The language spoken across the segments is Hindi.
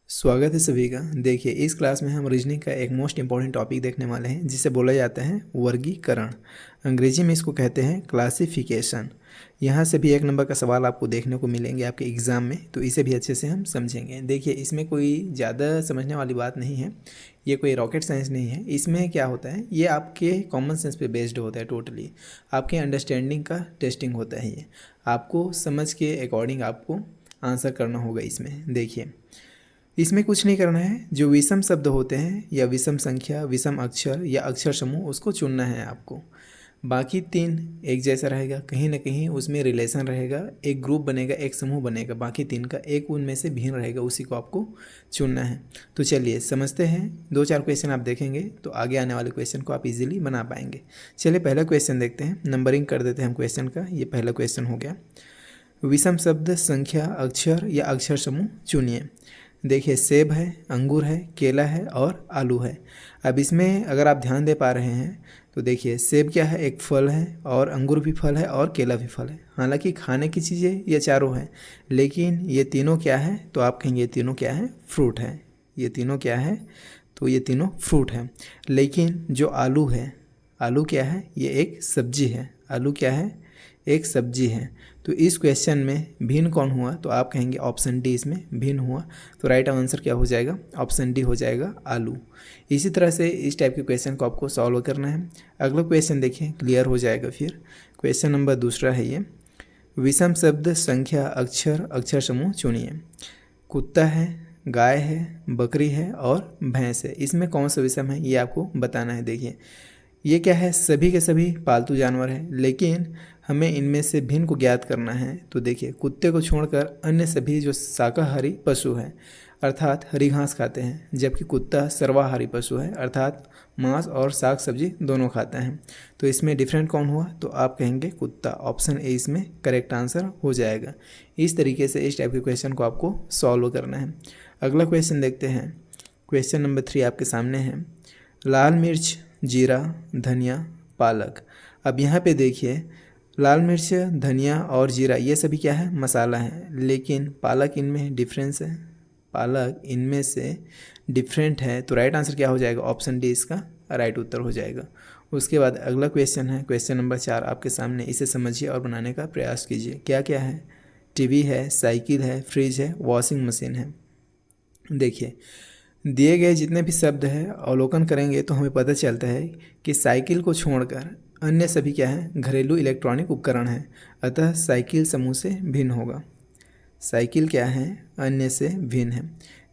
स्वागत है सभी का। देखिए, इस क्लास में हम रीजनिंग का एक मोस्ट इंपॉर्टेंट टॉपिक देखने वाले हैं जिसे बोला जाता है वर्गीकरण। अंग्रेजी में इसको कहते हैं क्लासिफिकेशन। यहाँ से भी एक नंबर का सवाल आपको देखने को मिलेंगे आपके एग्ज़ाम में, तो इसे भी अच्छे से हम समझेंगे। देखिए, इसमें कोई ज़्यादा समझने वाली बात नहीं है, ये कोई रॉकेट साइंस नहीं है। इसमें क्या होता है, ये आपके कॉमन सेंस पे बेस्ड होता है। टोटली आपके अंडरस्टैंडिंग का टेस्टिंग होता है। ये आपको समझ के अकॉर्डिंग आपको आंसर करना होगा। इसमें देखिए, इसमें कुछ नहीं करना है। जो विषम शब्द होते हैं या विषम संख्या, विषम अक्षर या अक्षर समूह, उसको चुनना है आपको। बाकी तीन एक जैसा रहेगा, कहीं ना कहीं उसमें रिलेशन रहेगा, एक ग्रुप बनेगा, एक समूह बनेगा। बाकी तीन का एक उनमें से भिन्न रहेगा, उसी को आपको चुनना है। तो चलिए समझते हैं। दो चार क्वेश्चन आप देखेंगे तो आगे आने वाले क्वेश्चन को आप इजीली बना पाएंगे। चलिए पहला क्वेश्चन देखते हैं। नंबरिंग कर देते हैं हम क्वेश्चन का। ये पहला क्वेश्चन हो गया। विषम शब्द, संख्या, अक्षर या अक्षर समूह चुनिए। देखिए, सेब है, अंगूर है, केला है और आलू है। अब इसमें अगर आप ध्यान दे पा रहे हैं तो देखिए, सेब क्या है, एक फल है, और अंगूर भी फल है और केला भी फल है। हालांकि खाने की चीज़ें ये चारों हैं, लेकिन ये तीनों क्या है, तो आप कहेंगे ये तीनों क्या है, फ्रूट है। ये तीनों क्या है, तो ये तीनों फ्रूट है। लेकिन जो आलू है, आलू क्या है, ये एक सब्जी है। आलू क्या है, एक सब्जी है। तो इस क्वेश्चन में भिन्न कौन हुआ, तो आप कहेंगे ऑप्शन डी इसमें भिन्न हुआ। तो राइट आंसर क्या हो जाएगा, ऑप्शन डी हो जाएगा, आलू। इसी तरह से इस टाइप के क्वेश्चन को आपको सॉल्व करना है। अगला क्वेश्चन देखिए, क्लियर हो जाएगा। फिर क्वेश्चन नंबर दूसरा है ये। विषम शब्द, संख्या, अक्षर, अक्षर समूह चुनिए। कुत्ता है, गाय है, बकरी है और भैंस है। इसमें कौन सा विषम है, ये आपको बताना है। देखिए, ये क्या है, सभी के सभी पालतू जानवर हैं, लेकिन हमें इनमें से भिन्न को ज्ञात करना है। तो देखिए, कुत्ते को छोड़कर अन्य सभी जो शाकाहारी पशु हैं, अर्थात हरी घास खाते हैं, जबकि कुत्ता सर्वाहारी पशु है, अर्थात मांस और साग सब्जी दोनों खाता है। तो इसमें डिफरेंट कौन हुआ, तो आप कहेंगे कुत्ता। ऑप्शन ए इसमें करेक्ट आंसर हो जाएगा। इस तरीके से इस टाइप के क्वेश्चन को आपको सॉल्व करना है। अगला क्वेश्चन देखते हैं। क्वेश्चन नंबर 3 आपके सामने है। लाल मिर्च, जीरा, धनिया, पालक। अब यहाँ पे देखिए, लाल मिर्च, धनिया और जीरा ये सभी क्या है, मसाला है, लेकिन पालक इनमें डिफरेंस है। पालक इनमें से डिफरेंट है। तो राइट आंसर क्या हो जाएगा, ऑप्शन डी इसका राइट उत्तर हो जाएगा। उसके बाद अगला क्वेश्चन है, क्वेश्चन नंबर 4 आपके सामने। इसे समझिए और बनाने का प्रयास कीजिए। क्या क्या है, टीवी है, साइकिल है, फ्रिज है, वॉशिंग मशीन है। देखिए, दिए गए जितने भी शब्द हैं अवलोकन करेंगे तो हमें पता चलता है कि साइकिल को छोड़कर अन्य सभी क्या है, घरेलू इलेक्ट्रॉनिक उपकरण हैं। अतः साइकिल समूह से भिन्न होगा। साइकिल क्या है, अन्य से भिन्न है।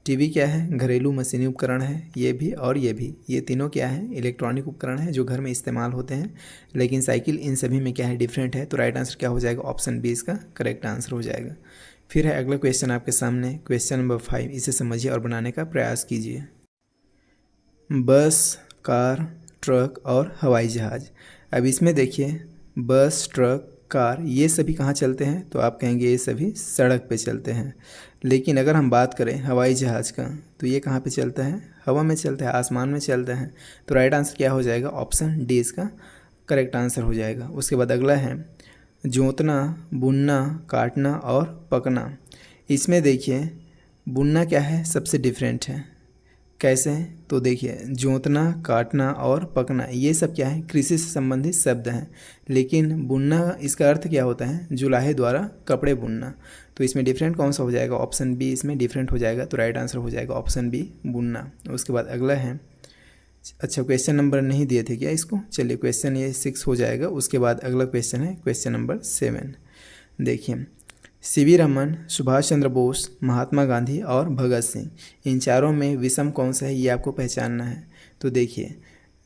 टीवी क्या है, घरेलू मशीनी उपकरण है, ये भी और ये भी। ये तीनों क्या है, इलेक्ट्रॉनिक उपकरण है जो घर में इस्तेमाल होते हैं, लेकिन साइकिल इन सभी में क्या है, डिफरेंट है। तो राइट आंसर क्या हो जाएगा, ऑप्शन बी इसका करेक्ट आंसर हो जाएगा। फिर है अगला क्वेश्चन आपके सामने, क्वेश्चन नंबर 5। इसे समझिए और बनाने का प्रयास कीजिए। बस, कार, ट्रक और हवाई जहाज़। अब इसमें देखिए, बस, ट्रक, कार ये सभी कहाँ चलते हैं, तो आप कहेंगे ये सभी सड़क पे चलते हैं। लेकिन अगर हम बात करें हवाई जहाज़ का, तो ये कहाँ पे चलता है, हवा में चलता है, आसमान में चलता है। तो राइट आंसर क्या हो जाएगा, ऑप्शन डी इसका करेक्ट आंसर हो जाएगा। उसके बाद अगला है जोतना, बुनना, काटना और पकना। इसमें देखिए, बुनना क्या है, सबसे डिफरेंट है। कैसे, तो देखिए, जोतना, काटना और पकना ये सब क्या है, कृषि से संबंधित शब्द हैं। लेकिन बुनना, इसका अर्थ क्या होता है, जुलाहे द्वारा कपड़े बुनना। तो इसमें डिफरेंट कौन सा हो जाएगा, ऑप्शन बी इसमें डिफरेंट हो जाएगा। तो राइट आंसर हो जाएगा ऑप्शन बी, बुनना। उसके बाद अगला है, अच्छा क्वेश्चन नंबर नहीं दिए थे क्या इसको, चलिए क्वेश्चन ये 6 हो जाएगा। उसके बाद अगला क्वेश्चन है क्वेश्चन नंबर 7। देखिए, सीवी रमन, सुभाष चंद्र बोस, महात्मा गांधी और भगत सिंह, इन चारों में विषम कौन सा है, ये आपको पहचानना है। तो देखिए,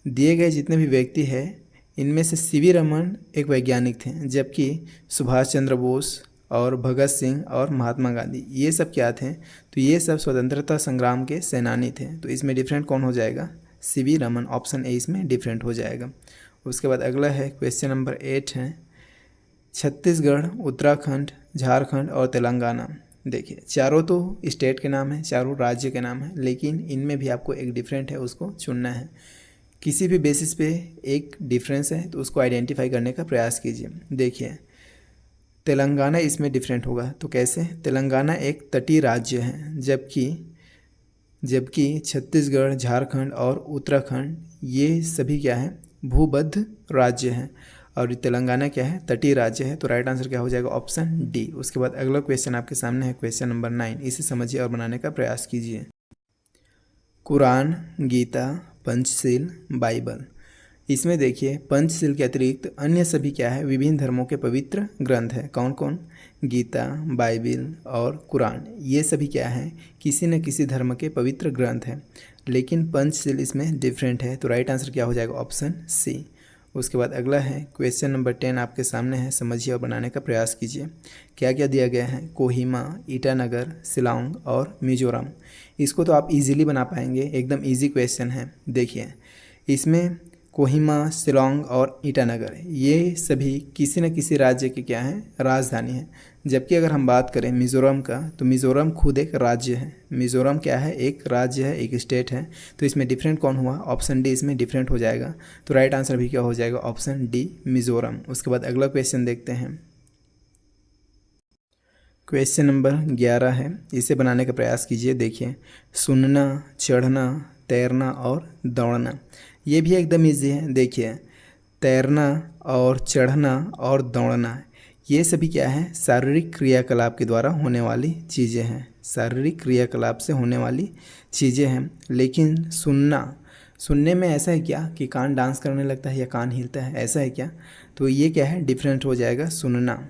दिए गए जितने भी व्यक्ति हैं इनमें से सीवी रमन एक वैज्ञानिक थे, जबकि सुभाष चंद्र बोस और भगत सिंह और महात्मा गांधी ये सब क्या थे, तो ये सब स्वतंत्रता संग्राम के सेनानी थे। तो इसमें डिफरेंट कौन हो जाएगा, सीवी रमन। ऑप्शन ए इसमें डिफरेंट हो जाएगा। उसके बाद अगला है क्वेश्चन नंबर 8 है। छत्तीसगढ़, उत्तराखंड, झारखंड और तेलंगाना। देखिए, चारों तो स्टेट के नाम हैं, चारों राज्य के नाम हैं, लेकिन इनमें भी आपको एक डिफरेंट है, उसको चुनना है। किसी भी बेसिस पे एक डिफरेंस है तो उसको आइडेंटिफाई करने का प्रयास कीजिए। देखिए, तेलंगाना इसमें डिफरेंट होगा। तो कैसे, तेलंगाना एक तटीय राज्य है, जबकि जबकि छत्तीसगढ़, झारखंड और उत्तराखंड ये सभी क्या है, भूबद्ध राज्य हैं। और तेलंगाना क्या है, तटीय राज्य है। तो राइट आंसर क्या हो जाएगा, ऑप्शन डी। उसके बाद अगला क्वेश्चन आपके सामने है, क्वेश्चन नंबर 9। इसे समझिए और बनाने का प्रयास कीजिए। कुरान, गीता, पंचशील, बाइबल। इसमें देखिए पंचशील के अतिरिक्त अन्य सभी क्या है, विभिन्न धर्मों के पवित्र ग्रंथ है। कौन कौन, गीता, बाइबिल और कुरान, ये सभी क्या है, किसी न किसी धर्म के पवित्र ग्रंथ हैं। लेकिन पंचशील इसमें डिफरेंट है। तो राइट आंसर क्या हो जाएगा, ऑप्शन सी। उसके बाद अगला है क्वेश्चन नंबर 10 आपके सामने है, समझिए और बनाने का प्रयास कीजिए। क्या क्या दिया गया है, कोहिमा, ईटानगर, शिलांग और मिजोरम। इसको तो आप इजीली बना पाएंगे, एकदम इजी क्वेश्चन है। देखिए इसमें कोहिमा, शिलांग और ईटानगर ये सभी किसी न किसी राज्य की क्या है, राजधानी है। जबकि अगर हम बात करें मिज़ोरम का, तो मिज़ोरम खुद एक राज्य है। मिज़ोरम क्या है, एक राज्य है, एक स्टेट है। तो इसमें डिफरेंट कौन हुआ, ऑप्शन डी इसमें डिफरेंट हो जाएगा। तो राइट आंसर भी क्या हो जाएगा, ऑप्शन डी, मिज़ोरम। उसके बाद अगला क्वेश्चन देखते हैं। क्वेश्चन नंबर 11 है, इसे बनाने का प्रयास कीजिए। देखिए सुनना, चढ़ना, तैरना और दौड़ना, ये भी एकदम ईजी है। देखिए तैरना और चढ़ना और दौड़ना ये सभी क्या है, शारीरिक क्रियाकलाप के द्वारा होने वाली चीज़ें हैं। शारीरिक क्रियाकलाप से होने वाली चीज़ें हैं। लेकिन सुनने में ऐसा है क्या कि कान डांस करने लगता है या कान हिलता है, ऐसा है क्या? तो ये क्या है, डिफरेंट हो जाएगा सुनना।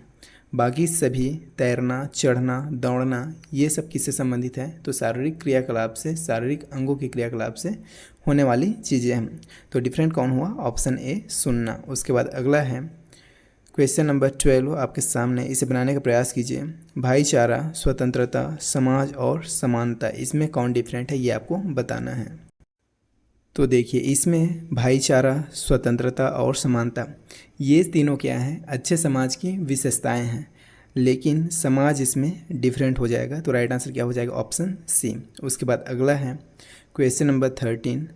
बाकी सभी तैरना, चढ़ना, दौड़ना ये सब किससे संबंधित है, तो शारीरिक क्रियाकलाप से, शारीरिक अंगों के क्रियाकलाप से होने वाली चीज़ें हैं। तो डिफरेंट कौन हुआ, ऑप्शन ए, सुनना। उसके बाद अगला है क्वेश्चन नंबर 12 आपके सामने, इसे बनाने का प्रयास कीजिए। भाईचारा, स्वतंत्रता, समाज और समानता, इसमें कौन डिफरेंट है ये आपको बताना है। तो देखिए इसमें भाईचारा, स्वतंत्रता और समानता ये तीनों क्या है, अच्छे समाज की विशेषताएं हैं। लेकिन समाज इसमें डिफरेंट हो जाएगा। तो राइट आंसर क्या हो जाएगा, ऑप्शन सी। उसके बाद अगला है क्वेश्चन नंबर 13।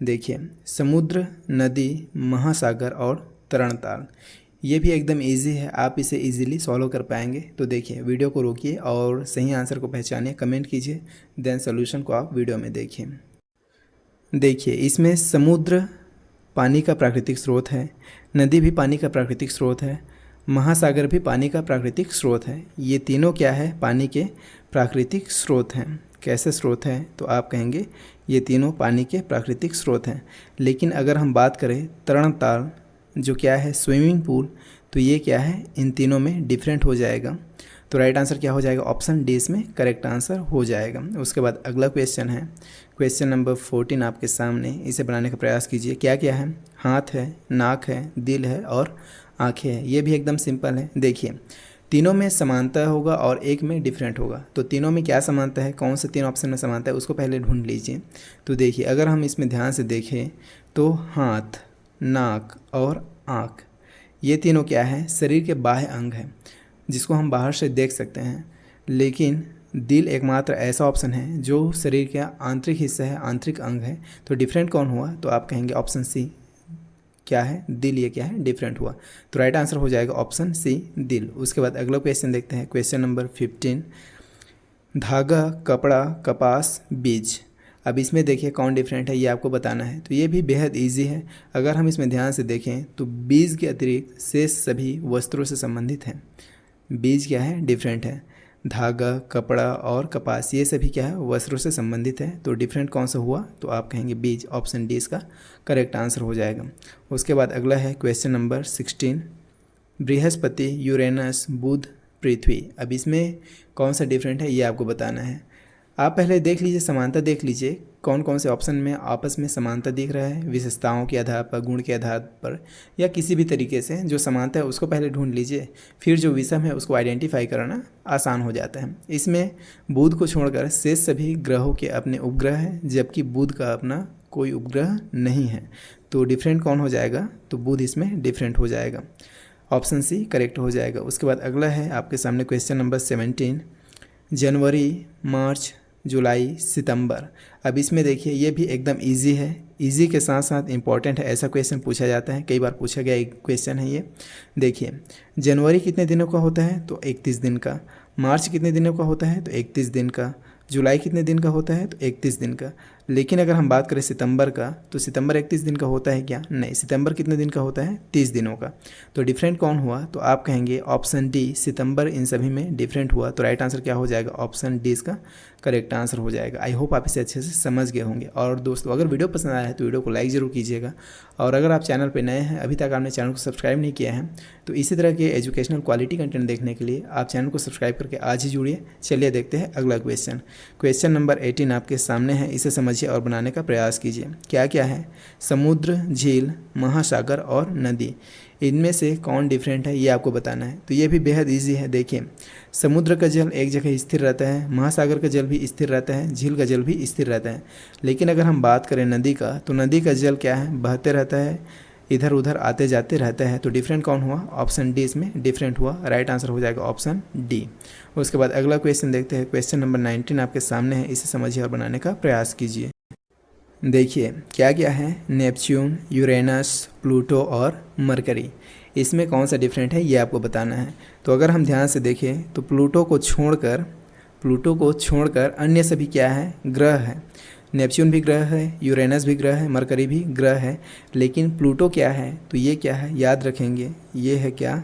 देखिए समुद्र, नदी, महासागर और तरणताल, ये भी एकदम इजी है, आप इसे इजीली सॉल्व कर पाएंगे। तो देखिए वीडियो को रोकिए और सही आंसर को पहचानिए, कमेंट कीजिए, देन सोल्यूशन को आप वीडियो में देखिए। देखिए इसमें समुद्र पानी का प्राकृतिक स्रोत है, नदी भी पानी का प्राकृतिक स्रोत है, महासागर भी पानी का प्राकृतिक स्रोत है। ये तीनों क्या है, पानी के प्राकृतिक स्रोत हैं। कैसे स्रोत हैं, तो आप कहेंगे ये तीनों पानी के प्राकृतिक स्रोत हैं। लेकिन अगर हम बात करें तरणताल जो क्या है, स्विमिंग पूल, तो ये क्या है, इन तीनों में डिफरेंट हो जाएगा। तो राइट आंसर क्या हो जाएगा, ऑप्शन डी इसमें करेक्ट आंसर हो जाएगा। उसके बाद अगला क्वेश्चन है क्वेश्चन नंबर 14 आपके सामने, इसे बनाने का प्रयास कीजिए। क्या क्या है, हाथ है, नाक है, दिल है और आँखें हैं। ये भी एकदम सिंपल है। देखिए तीनों में समानता होगा और एक में डिफरेंट होगा। तो तीनों में क्या समानता है, कौन से तीन ऑप्शन में समानता है, उसको पहले ढूंढ लीजिए। तो देखिए अगर हम इसमें ध्यान से देखें तो हाथ, नाक और आँख ये तीनों क्या है, शरीर के बाह्य अंग हैं जिसको हम बाहर से देख सकते हैं। लेकिन दिल एकमात्र ऐसा ऑप्शन है जो शरीर का आंतरिक हिस्सा है, आंतरिक अंग है। तो डिफरेंट कौन हुआ, तो आप कहेंगे ऑप्शन सी, क्या है, दिल, ये क्या है, डिफरेंट हुआ। तो राइट आंसर हो जाएगा ऑप्शन सी, दिल। उसके बाद अगला क्वेश्चन देखते हैं, क्वेश्चन नंबर 15। धागा, कपड़ा, कपास, बीज। अब इसमें देखिए कौन डिफरेंट है ये आपको बताना है। तो ये भी बेहद इजी है। अगर हम इसमें ध्यान से देखें तो बीज के अतिरिक्त शेष सभी वस्त्रों से संबंधित हैं। बीज क्या है, डिफरेंट है। धागा, कपड़ा और कपास ये सभी क्या है, वस्त्रों से संबंधित है। तो डिफरेंट कौन सा हुआ, तो आप कहेंगे बीज, ऑप्शन डी इसका करेक्ट आंसर हो जाएगा। उसके बाद अगला है क्वेश्चन नंबर 16। बृहस्पति, यूरेनस, बुध, पृथ्वी। अब इसमें कौन सा डिफरेंट है ये आपको बताना है। आप पहले देख लीजिए, समानता देख लीजिए, कौन कौन से ऑप्शन में आपस में समानता दिख रहा है, विशेषताओं के आधार पर, गुण के आधार पर, या किसी भी तरीके से जो समानता है उसको पहले ढूंढ लीजिए। फिर जो विषम है उसको आइडेंटिफाई करना आसान हो जाता है। इसमें बुध को छोड़कर शेष सभी ग्रहों के अपने उपग्रह हैं, जबकि बुध का अपना कोई उपग्रह नहीं है। तो डिफरेंट कौन हो जाएगा, तो बुध इसमें डिफरेंट हो जाएगा, ऑप्शन सी करेक्ट हो जाएगा। उसके बाद अगला है आपके सामने क्वेश्चन नंबर 17। जनवरी, मार्च, जुलाई, सितंबर। अब इसमें देखिए ये भी एकदम इजी है, इजी के साथ साथ इम्पॉर्टेंट है। ऐसा क्वेश्चन पूछा जाता है, कई बार पूछा गया एक क्वेश्चन है ये। देखिए जनवरी कितने दिनों का होता है, तो 31 दिन का। मार्च कितने दिनों का होता है, तो 31 दिन का। जुलाई कितने दिन का होता है? तो 31 दिन का। लेकिन अगर हम बात करें सितंबर का, तो सितंबर 31 दिन का होता है क्या? नहीं, सितंबर कितने दिन का होता है? 30 दिनों का। तो डिफरेंट कौन हुआ? तो आप कहेंगे ऑप्शन डी, सितंबर इन सभी में डिफरेंट हुआ। तो राइट आंसर क्या हो जाएगा? ऑप्शन डी इसका करेक्ट आंसर हो जाएगा। आई होप आप इसे अच्छे से समझ गए होंगे। और दोस्तों, अगर वीडियो पसंद आया है तो वीडियो को लाइक ज़रूर कीजिएगा। और अगर आप चैनल पर नए हैं, अभी तक आपने चैनल को सब्सक्राइब नहीं किया है, तो इसी तरह के एजुकेशनल क्वालिटी कंटेंट देखने के लिए आप चैनल को सब्सक्राइब करके आज ही जुड़िए। चलिए देखते हैं अगला क्वेश्चन। क्वेश्चन नंबर 18 आपके सामने है, इसे समझिए और बनाने का प्रयास कीजिए। क्या क्या है? समुद्र, झील, महासागर और नदी, इनमें से कौन डिफरेंट है ये आपको बताना है। तो ये भी बेहद इजी है। देखिए, समुद्र का जल एक जगह स्थिर रहता है, महासागर का जल भी स्थिर रहता है, झील का जल भी स्थिर रहता है। लेकिन अगर हम बात करें नदी का, तो नदी का जल क्या है? बहते रहता है, इधर उधर आते जाते रहता है। तो डिफरेंट कौन हुआ? ऑप्शन डी इसमें डिफरेंट हुआ। राइट आंसर हो जाएगा ऑप्शन डी। उसके बाद अगला क्वेश्चन देखते हैं। क्वेश्चन नंबर 19 आपके सामने है, इसे समझिए और बनाने का प्रयास कीजिए। देखिए क्या क्या है? नेपच्यून, यूरेनस, प्लूटो और मरकरी, इसमें कौन सा डिफरेंट है ये आपको बताना है। तो अगर हम ध्यान से देखें तो प्लूटो को छोड़कर अन्य सभी क्या है? ग्रह है। नेपच्यून भी ग्रह है, यूरेनस भी ग्रह है, मरकरी भी ग्रह है। लेकिन प्लूटो क्या है? तो ये क्या है? याद रखेंगे, ये है क्या?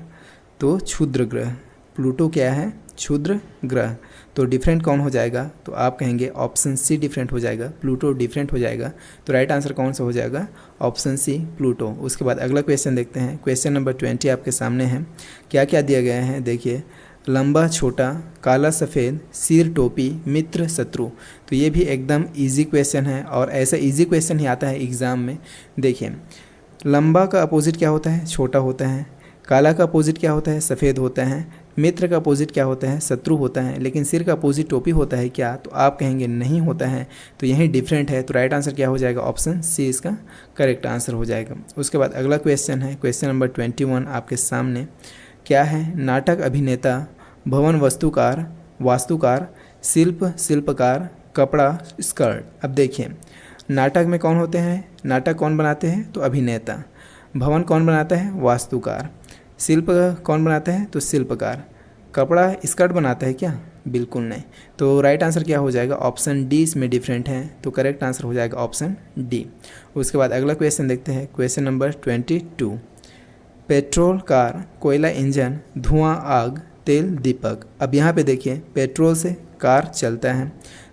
तो क्षुद्र ग्रह। प्लूटो क्या है? क्षुद्र ग्रह। तो डिफरेंट कौन हो जाएगा? तो आप कहेंगे ऑप्शन सी डिफरेंट हो जाएगा, प्लूटो डिफरेंट हो जाएगा। तो राइट आंसर कौन सा हो जाएगा? Option C, Pluto. उसके बाद अगला क्वेश्चन देखते हैं। क्वेश्चन नंबर 20 आपके सामने है। क्या क्या दिया गया है? देखिए, लंबा छोटा, काला सफ़ेद, सिर टोपी, मित्र शत्रु। तो ये भी एकदम इजी क्वेश्चन है और ऐसा इजी क्वेश्चन ही आता है एग्ज़ाम में। देखिए, लंबा का अपोजिट क्या होता है? छोटा होता है। काला का अपोजिट क्या होता है? सफ़ेद होता है। मित्र का अपोजिट क्या होता है? शत्रु होता है। लेकिन सिर का अपोजिट टोपी होता है क्या? तो आप कहेंगे नहीं होता है। तो यही डिफरेंट है। तो राइट आंसर क्या हो जाएगा? ऑप्शन सी इसका करेक्ट आंसर हो जाएगा। उसके बाद अगला क्वेश्चन है, क्वेश्चन नंबर 21 आपके सामने। क्या है? नाटक अभिनेता, भवन वास्तुकार, शिल्पकार, कपड़ा स्कर्ट। अब देखिए, नाटक में कौन होते हैं? नाटक कौन बनाते हैं? तो अभिनेता। भवन कौन बनाता है? वास्तुकार। शिल्प कौन बनाता है? तो शिल्पकार। कपड़ा स्कर्ट बनाता है क्या? बिल्कुल नहीं। तो राइट आंसर क्या हो जाएगा? ऑप्शन डी इसमें डिफरेंट है। तो करेक्ट आंसर हो जाएगा ऑप्शन डी। उसके बाद अगला क्वेश्चन देखते हैं। Question number 22। पेट्रोल कार, कोयला इंजन, धुआं आग, तेल दीपक। अब यहाँ पे देखिए, पेट्रोल से कार चलता है,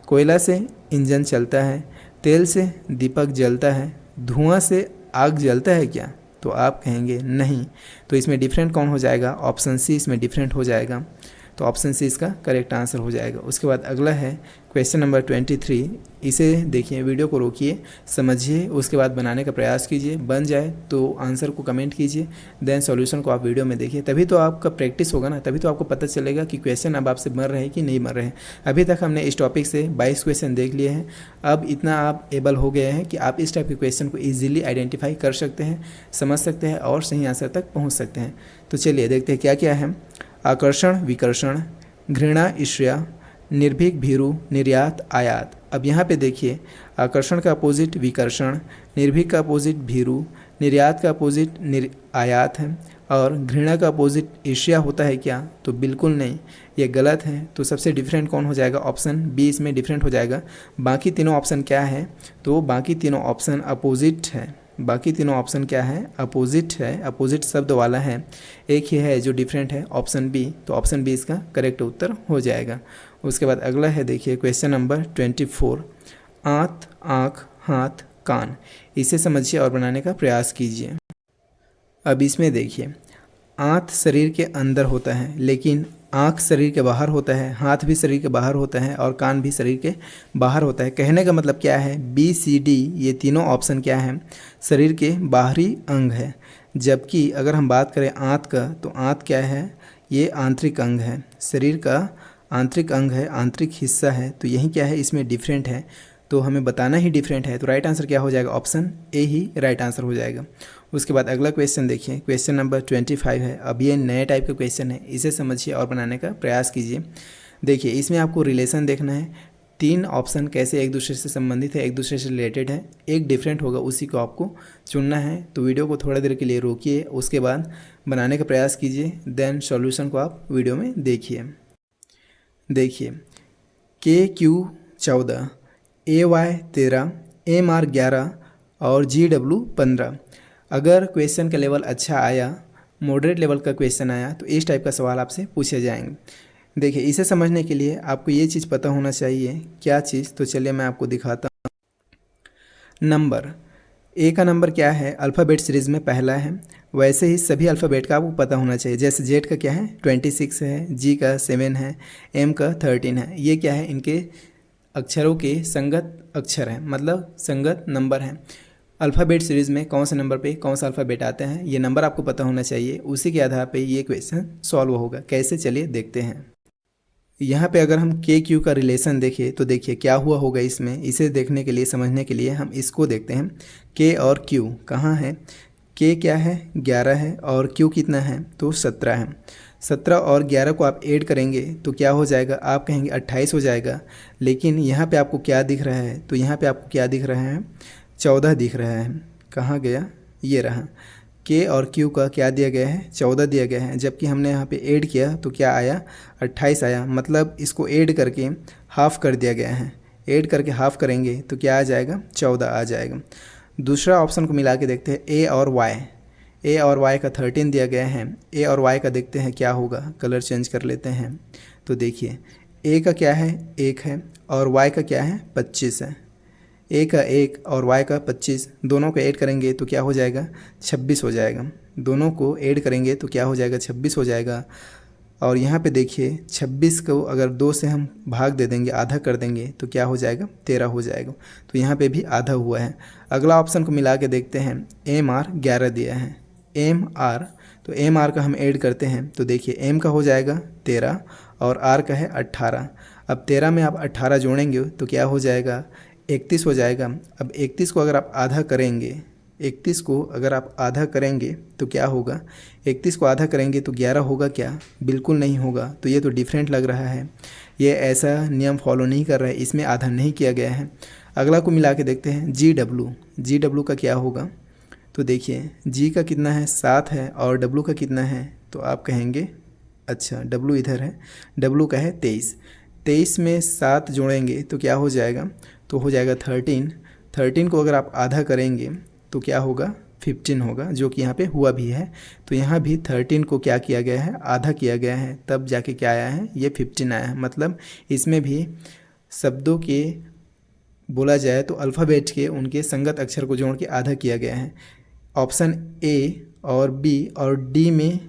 कोयला से इंजन चलता है, तेल से दीपक जलता है, धुआं से आग जलता है क्या? तो आप कहेंगे नहीं। तो इसमें डिफरेंट कौन हो जाएगा? ऑप्शन सी इसमें डिफरेंट हो जाएगा। तो ऑप्शन सी इसका करेक्ट आंसर हो जाएगा। उसके बाद अगला है क्वेश्चन नंबर 23। इसे देखिए, वीडियो को रोकिए, समझिए, उसके बाद बनाने का प्रयास कीजिए। बन जाए तो आंसर को कमेंट कीजिए, देन सॉल्यूशन को आप वीडियो में देखिए। तभी तो आपका प्रैक्टिस होगा ना, तभी तो आपको पता चलेगा कि क्वेश्चन अब आपसे बन रहे हैं कि नहीं बन रहे हैं। अभी तक हमने इस टॉपिक से 22 क्वेश्चन देख लिए हैं। अब इतना आप एबल हो गए हैं कि आप इस टाइप के क्वेश्चन को ईजिली आइडेंटिफाई कर सकते हैं, समझ सकते हैं और सही आंसर तक पहुँच सकते हैं। तो चलिए देखते हैं क्या क्या है। आकर्षण विकर्षण, घृणा ईर्ष्या, निर्भीक भीरु, निर्यात आयात। अब यहाँ पे देखिए, आकर्षण का अपोजिट विकर्षण, निर्भीक का अपोजिट भीरु, निर्यात का अपोजिट आयात है, और घृणा का अपोजिट ईर्ष्या होता है क्या? तो बिल्कुल नहीं, ये गलत है। तो सबसे डिफरेंट कौन हो जाएगा? ऑप्शन बी इसमें डिफरेंट हो जाएगा। बाकी तीनों ऑप्शन क्या है? तो बाकी तीनों ऑप्शन अपोजिट है। बाकी तीनों ऑप्शन क्या है? अपोजिट है, अपोजिट शब्द वाला है। एक ही है जो डिफरेंट है, ऑप्शन बी। तो ऑप्शन बी इसका करेक्ट उत्तर हो जाएगा। उसके बाद अगला है, देखिए क्वेश्चन नंबर 24। आंत, आँख, हाथ, कान, इसे समझिए और बनाने का प्रयास कीजिए। अब इसमें देखिए, आंत शरीर के अंदर होता है, लेकिन आँख शरीर के बाहर होता है, हाथ भी शरीर के बाहर होता है और कान भी शरीर के बाहर होता है। कहने का मतलब क्या है? बी सी डी ये तीनों ऑप्शन क्या है? शरीर के बाहरी अंग है। जबकि अगर हम बात करें आंत का, तो आंत क्या है? ये आंतरिक अंग है, शरीर का आंतरिक अंग है, आंतरिक हिस्सा है। तो यही क्या है? इसमें डिफरेंट है, तो हमें बताना ही डिफरेंट है। तो राइट आंसर क्या हो जाएगा? Option A he right answer हो जाएगा। उसके बाद अगला क्वेश्चन देखिए, क्वेश्चन नंबर 25 है। अब ये नए टाइप का क्वेश्चन है, इसे समझिए और बनाने का प्रयास कीजिए। देखिए, इसमें आपको रिलेशन देखना है, तीन ऑप्शन कैसे एक दूसरे से संबंधित है, एक दूसरे से रिलेटेड है, एक डिफरेंट होगा, उसी को आपको चुनना है। तो वीडियो को थोड़ा देर के लिए रोकिए, उसके बाद बनाने का प्रयास कीजिए, देन सॉल्यूशन को आप वीडियो में देखिए। देखिए, KQ 14, AY 13, MR 11 और GW 15। अगर क्वेश्चन का लेवल अच्छा आया, मॉडरेट लेवल का क्वेश्चन आया, तो इस टाइप का सवाल आपसे पूछे जाएंगे। देखिए, इसे समझने के लिए आपको ये चीज़ पता होना चाहिए। क्या चीज़? तो चलिए मैं आपको दिखाता हूँ। नंबर ए का नंबर क्या है? अल्फ़ाबेट सीरीज़ में पहला है। वैसे ही सभी अल्फ़ाबेट का आपको पता होना चाहिए। जैसे जेड का क्या है? 26 है, जी का 7 है, एम का 13 है। ये क्या है? इनके अक्षरों के संगत अक्षर हैं, मतलब संगत नंबर हैं। अल्फ़ाबेट सीरीज़ में कौन से नंबर पे कौन सा अल्फ़ाबेट आते हैं, ये नंबर आपको पता होना चाहिए। उसी के आधार पे ये क्वेश्चन सॉल्व होगा। कैसे? चलिए देखते हैं। यहाँ पे अगर हम के क्यू का रिलेशन देखें तो देखिए क्या हुआ होगा इसमें। इसे देखने के लिए, समझने के लिए हम इसको देखते हैं। के और क्यू कहाँ है? के क्या है? 11 है, और क्यू कितना है? तो 17 है। 17 और 11 को आप ऐड करेंगे तो क्या हो जाएगा? आप कहेंगे 28 हो जाएगा। लेकिन यहाँ पे आपको क्या दिख रहा है? तो यहाँ पे आपको क्या दिख रहा है? 14 दिख रहा है। कहाँ गया? ये रहा। के और क्यू का क्या दिया गया है? 14 दिया गया है। जबकि हमने यहाँ पे ऐड किया तो क्या आया? 28 आया। मतलब इसको ऐड करके हाफ़ कर दिया गया है। ऐड करके हाफ़ करेंगे तो क्या आ जाएगा? 14 आ जाएगा। दूसरा ऑप्शन को मिला के देखते हैं, ए और वाई। ए और वाई का 13 दिया गया है। ए और वाई का देखते हैं क्या होगा। कलर चेंज कर लेते हैं। तो देखिए, ए का क्या है? 1 है, और वाई का क्या है? 25 है। ए का 1 और वाई का 25, दोनों को ऐड करेंगे तो क्या हो जाएगा? 26 हो जाएगा। दोनों को ऐड करेंगे तो क्या हो जाएगा? 26 हो जाएगा। और यहाँ पे देखिए, 26 को अगर 2 से हम भाग दे देंगे, आधा कर देंगे, तो क्या हो जाएगा? 13 हो जाएगा। तो यहाँ पे भी आधा हुआ है। अगला ऑप्शन को मिला के देखते हैं। एम आर 11 दिया है। एम आर, तो एम आर का हम ऐड करते हैं तो देखिए, एम का हो जाएगा 13 और आर का है 18। अब 13 में आप 18 जोड़ेंगे तो क्या हो जाएगा? 31 हो जाएगा। अब 31 को अगर आप आधा करेंगे, 31 को अगर आप आधा करेंगे तो क्या होगा? 31 को आधा करेंगे तो 11 होगा क्या? बिल्कुल नहीं होगा। तो ये तो डिफरेंट लग रहा है। ये ऐसा नियम फॉलो नहीं कर रहा है, इसमें आधा नहीं किया गया है। अगला को मिला के देखते हैं। जी डब्लू, जी डब्लू का क्या होगा? तो देखिए, जी का कितना है? 7 है, और डब्लू का कितना है? तो आप कहेंगे अच्छा डब्लू इधर है, डब्लू का है 23। 23 में 7 जोड़ेंगे तो क्या हो जाएगा? तो हो जाएगा 13। 13 को अगर आप आधा करेंगे तो क्या होगा? 15 होगा, जो कि यहाँ पे हुआ भी है। तो यहाँ भी 13 को क्या किया गया है? आधा किया गया है, तब जाके क्या आया है? ये 15 आया है। मतलब इसमें भी शब्दों के बोला जाए तो अल्फ़ाबेट के उनके संगत अक्षर को जोड़ के आधा किया गया है। ऑप्शन ए और बी और डी में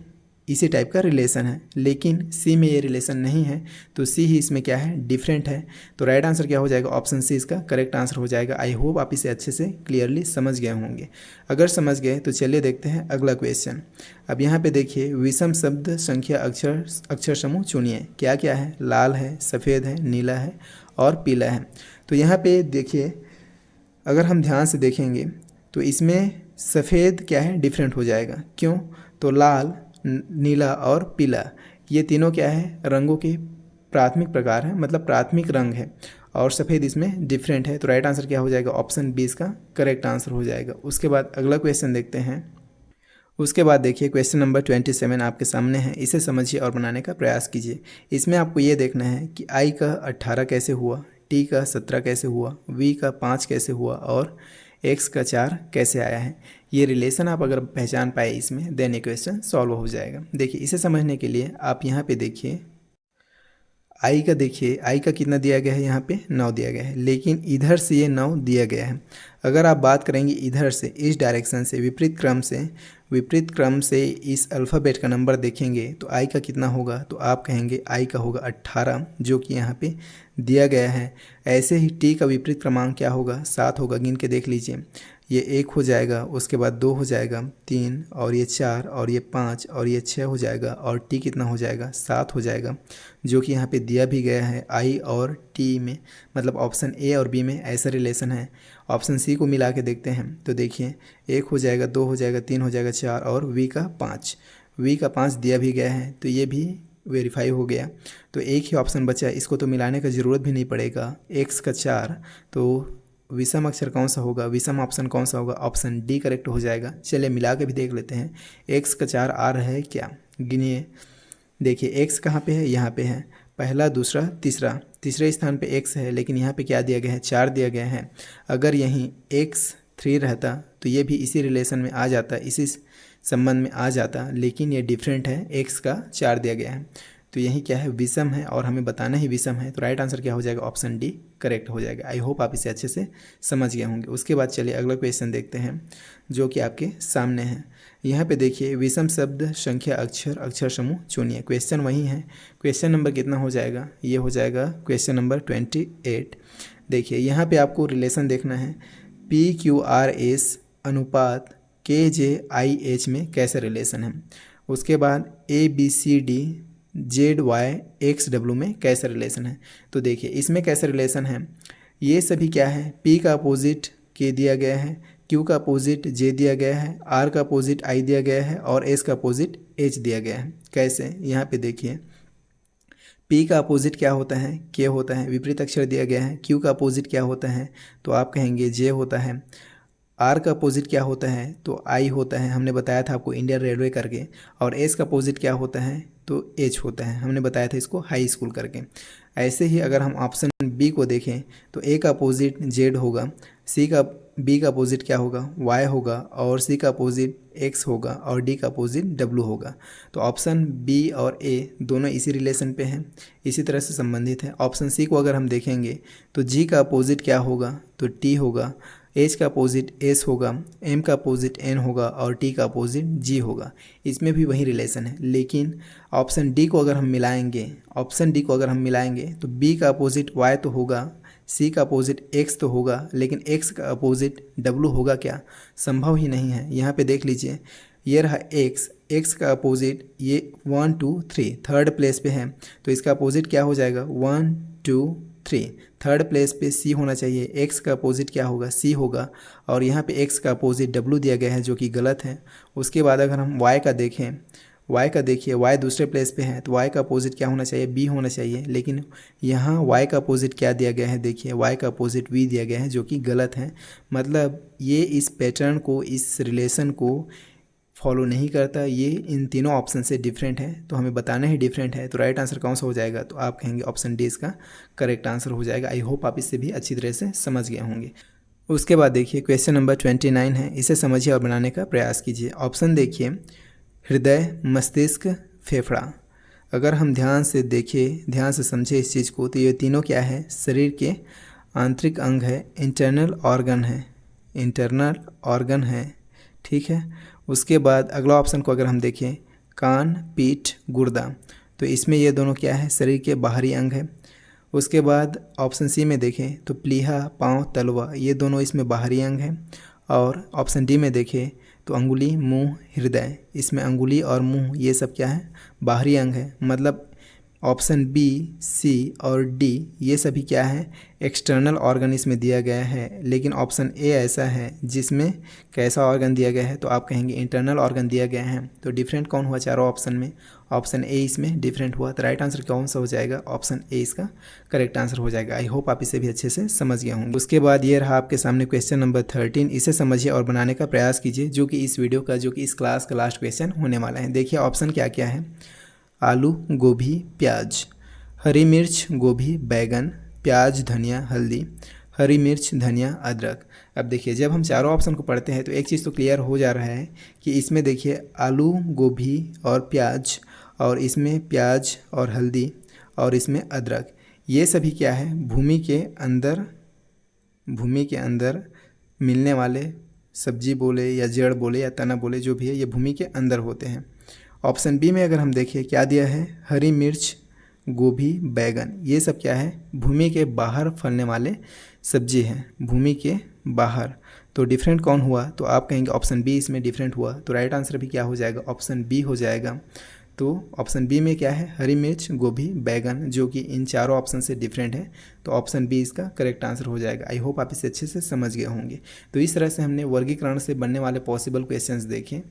इसी टाइप का रिलेशन है, लेकिन सी में ये रिलेशन नहीं है। तो सी ही इसमें क्या है? डिफरेंट है। तो राइट आंसर क्या हो जाएगा? ऑप्शन सी इसका करेक्ट आंसर हो जाएगा। आई होप आप इसे अच्छे से क्लियरली समझ गए होंगे। अगर समझ गए तो चलिए देखते हैं अगला क्वेश्चन। अब यहाँ पे देखिए, विषम शब्द संख्या अक्षर समूह चुनिए। क्या क्या है? लाल है, सफ़ेद है, नीला है और पीला है। तो यहाँ पे देखिए, अगर हम ध्यान से देखेंगे तो इसमें सफ़ेद क्या है? डिफरेंट हो जाएगा। क्यों? तो लाल, नीला और पीला, ये तीनों क्या है? रंगों के प्राथमिक प्रकार हैं, मतलब प्राथमिक रंग है। और सफ़ेद इसमें डिफरेंट है। तो राइट आंसर क्या हो जाएगा? ऑप्शन बी इसका करेक्ट आंसर हो जाएगा। उसके बाद अगला क्वेश्चन देखते हैं। उसके बाद देखिए, क्वेश्चन नंबर 27 आपके सामने है। इसे समझिए और बनाने का प्रयास कीजिए। इसमें आपको ये देखना है कि आई का 18 कैसे हुआ, टी का 17 कैसे हुआ, वी का 5 कैसे हुआ और एक्स का 4 कैसे आया है। ये रिलेशन आप अगर पहचान पाए इसमें, देन ये क्वेश्चन सॉल्व हो जाएगा। देखिए, इसे समझने के लिए आप यहाँ पे देखिए, आई का देखिए, आई का कितना दिया गया है? यहाँ पे 9 दिया गया है, लेकिन इधर से ये 9 दिया गया है। अगर आप बात करेंगे इधर से, इस डायरेक्शन से, विपरीत क्रम से इस अल्फ़ाबेट का नंबर देखेंगे तो आई का कितना होगा? तो आप कहेंगे आई का होगा 18, जो कि यहाँ पे दिया गया है। ऐसे ही टी का विपरीत क्रमांक क्या होगा? 7 होगा। गिन के देख लीजिए, ये 1 हो जाएगा, उसके बाद 2 हो जाएगा, 3 और ये 4 और ये 5 और ये 6 हो जाएगा, और टी कितना हो जाएगा? 7 हो जाएगा, जो कि यहाँ पे दिया भी गया है आई और टी में। मतलब ऑप्शन ए और बी में ऐसा रिलेशन है। ऑप्शन सी को मिला के देखते हैं तो देखिए, 1 हो जाएगा, 2 हो जाएगा, 3 हो जाएगा, 4 और वी का 5 दिया भी गया है। तो ये भी वेरीफाई हो गया। तो एक ही ऑप्शन बचा, इसको तो मिलाने का ज़रूरत भी नहीं पड़ेगा। एक्स का 4, तो विषम अक्षर कौन सा होगा? विषम ऑप्शन कौन सा होगा? ऑप्शन डी करेक्ट हो जाएगा। चलिए मिला के भी देख लेते हैं। एक्स का 4 आ रहा है क्या? गिनिए। देखिए, एक्स कहाँ पे है? यहाँ पे है, पहला, दूसरा, तीसरा। तीसरे स्थान पे x है, लेकिन यहाँ पे क्या दिया गया है, 4 दिया गया है। अगर यहीं x 3 रहता तो ये भी इसी रिलेशन में आ जाता, इसी संबंध में आ जाता, लेकिन ये डिफरेंट है, x का 4 दिया गया है। तो यही क्या है, विषम है और हमें बताना ही विषम है। तो राइट आंसर क्या हो जाएगा, ऑप्शन डी करेक्ट हो जाएगा। आई होप आप इसे अच्छे से समझ गए होंगे। उसके बाद चलिए अगला क्वेश्चन देखते हैं जो कि आपके सामने है। यहाँ पे देखिए, विषम शब्द संख्या अक्षर अक्षर समूह चुनिए। क्वेश्चन वही है। क्वेश्चन नंबर कितना हो जाएगा, ये हो जाएगा क्वेश्चन नंबर 28। देखिए यहाँ पे आपको रिलेशन देखना है, PQRS अनुपात KJIH में कैसे रिलेशन है। उसके बाद ABCD ZYXW में कैसे रिलेशन है। तो देखिए इसमें कैसे रिलेशन है, ये सभी क्या है, P का अपोजिट K दिया गया है, Q का अपोजिट J दिया गया है, R का अपोजिट I दिया गया है और S का अपोजिट H दिया गया है। कैसे, यहाँ पे देखिए P का अपोजिट क्या होता है, K होता है, विपरीत अक्षर दिया गया है। Q का अपोजिट क्या होता है, तो आप कहेंगे J होता है। R का अपोजिट क्या होता है, तो I होता है, हमने बताया था आपको इंडियन रेलवे करके। और S का अपोजिट क्या होता है, तो H होता है, हमने बताया था इसको हाई स्कूल करके। ऐसे ही अगर हम ऑप्शन बी को देखें तो A का अपोजिट Z होगा, B का अपोजिट क्या होगा, Y होगा, और C का अपोजिट X होगा, और D का अपोजिट W होगा। तो ऑप्शन B और A दोनों इसी रिलेशन पे हैं, इसी तरह से संबंधित है। ऑप्शन C को अगर हम देखेंगे तो G का अपोजिट क्या होगा, तो T होगा, H का अपोजिट S होगा, M का अपोजिट N होगा और T का अपोजिट G होगा। इसमें भी वही रिलेशन है। लेकिन ऑप्शन डी को अगर हम मिलाएंगे, तो B का अपोजिट Y तो होगा, C का अपोजिट X तो होगा, लेकिन X का अपोजिट W होगा क्या, संभव ही नहीं है। यहाँ पे देख लीजिए, ये रहा X का अपोजिट ये 1 2 3 थर्ड प्लेस पे है, तो इसका अपोजिट क्या हो जाएगा, 1 2 3 थर्ड प्लेस पे C होना चाहिए। X का अपोजिट क्या होगा, C होगा, और यहाँ पे X का अपोजिट W दिया गया है जो कि गलत है। उसके बाद अगर हम Y का देखें, Y दूसरे प्लेस पे है, तो Y का अपोजिट क्या होना चाहिए, B होना चाहिए, लेकिन यहाँ Y का अपोजिट क्या दिया गया है, देखिए Y का अपोजिट V दिया गया है जो कि गलत है। मतलब ये इस पैटर्न को, इस रिलेशन को फॉलो नहीं करता, ये इन तीनों ऑप्शन से डिफरेंट है, तो हमें बताना ही डिफरेंट है। तो राइट आंसर कौन सा हो जाएगा, तो आप कहेंगे ऑप्शन डी इसका करेक्ट आंसर हो जाएगा। आई होप आप इससे भी अच्छी तरह से समझ गए होंगे। उसके बाद देखिए क्वेश्चन नंबर 29 है, इसे समझिए और बनाने का प्रयास कीजिए। ऑप्शन देखिए, हृदय, मस्तिष्क, फेफड़ा। अगर हम ध्यान से देखें, ध्यान से समझें इस चीज़ को, तो ये तीनों क्या है, शरीर के आंतरिक अंग है, इंटरनल ऑर्गन है, ठीक है। उसके बाद अगला ऑप्शन को अगर हम देखें, कान, पीठ, गुर्दा, तो इसमें ये दोनों क्या है, शरीर के बाहरी अंग है। उसके बाद ऑप्शन सी में देखें तो प्लीहा, पाँव, तलवा, ये दोनों इसमें बाहरी अंग हैं। और ऑप्शन डी में देखें तो अंगुली, मुंह, हृदय, इसमें अंगुली और मुंह ये सब क्या है, बाहरी अंग है। मतलब ऑप्शन बी, सी और डी ये सभी क्या है, एक्सटर्नल ऑर्गन इसमें दिया गया है। लेकिन ऑप्शन ए ऐसा है जिसमें कैसा ऑर्गन दिया गया है, तो आप कहेंगे इंटरनल ऑर्गन दिया गया है। तो डिफरेंट कौन हुआ चारों ऑप्शन में, ऑप्शन ए इसमें डिफरेंट हुआ। तो राइट आंसर कौन सा हो जाएगा, ऑप्शन ए इसका करेक्ट आंसर हो जाएगा। आई होप आप इसे भी अच्छे से समझ गए होंगे। उसके बाद ये रहा आपके सामने क्वेश्चन नंबर 13, इसे समझिए और बनाने का प्रयास कीजिए, जो कि इस वीडियो का, जो कि इस क्लास का लास्ट क्वेश्चन होने वाला है। देखिए ऑप्शन क्या क्या है, आलू, गोभी, प्याज, हरी मिर्च, गोभी, बैगन, प्याज, धनिया, हल्दी, हरी मिर्च, धनिया, अदरक। अब देखिए जब हम चारों ऑप्शन को पढ़ते हैं तो एक चीज़ तो क्लियर हो जा रहा है कि इसमें देखिए आलू, गोभी और प्याज, और इसमें प्याज और हल्दी, और इसमें अदरक, ये सभी क्या है, भूमि के अंदर मिलने वाले सब्जी बोले या जड़ बोले या तना बोले, जो भी है ये भूमि के अंदर होते हैं। ऑप्शन बी में अगर हम देखें क्या दिया है, हरी मिर्च, गोभी, बैगन, ये सब क्या है, भूमि के बाहर फलने वाले सब्जी हैं, भूमि के बाहर। तो डिफरेंट कौन हुआ, तो आप कहेंगे ऑप्शन बी इसमें डिफरेंट हुआ। तो राइट आंसर भी क्या हो जाएगा, ऑप्शन बी हो जाएगा। तो ऑप्शन बी में क्या है, हरी मिर्च, गोभी, बैगन, जो कि इन चारों ऑप्शन से डिफरेंट है। तो ऑप्शन बी इसका करेक्ट आंसर हो जाएगा। आई होप आप इसे अच्छे से समझ गए होंगे। तो इस तरह से हमने वर्गीकरण से बनने वाले पॉसिबल क्वेश्चंस देखे,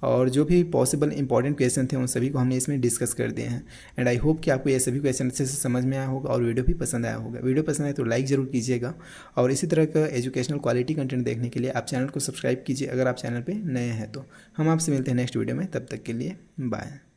और जो भी पॉसिबल इंपॉर्टेंट क्वेश्चन थे उन सभी को हमने इसमें डिस्कस कर दिए हैं। एंड आई होप कि आपको ये सभी क्वेश्चन अच्छे से समझ में आया होगा और वीडियो भी पसंद आया होगा। वीडियो पसंद आए तो लाइक ज़रूर कीजिएगा, और इसी तरह का एजुकेशनल क्वालिटी कंटेंट देखने के लिए आप चैनल को सब्सक्राइब कीजिए अगर आप चैनल पर नए हैं तो। हम आपसे मिलते हैं नेक्स्ट वीडियो में, तब तक के लिए बाय।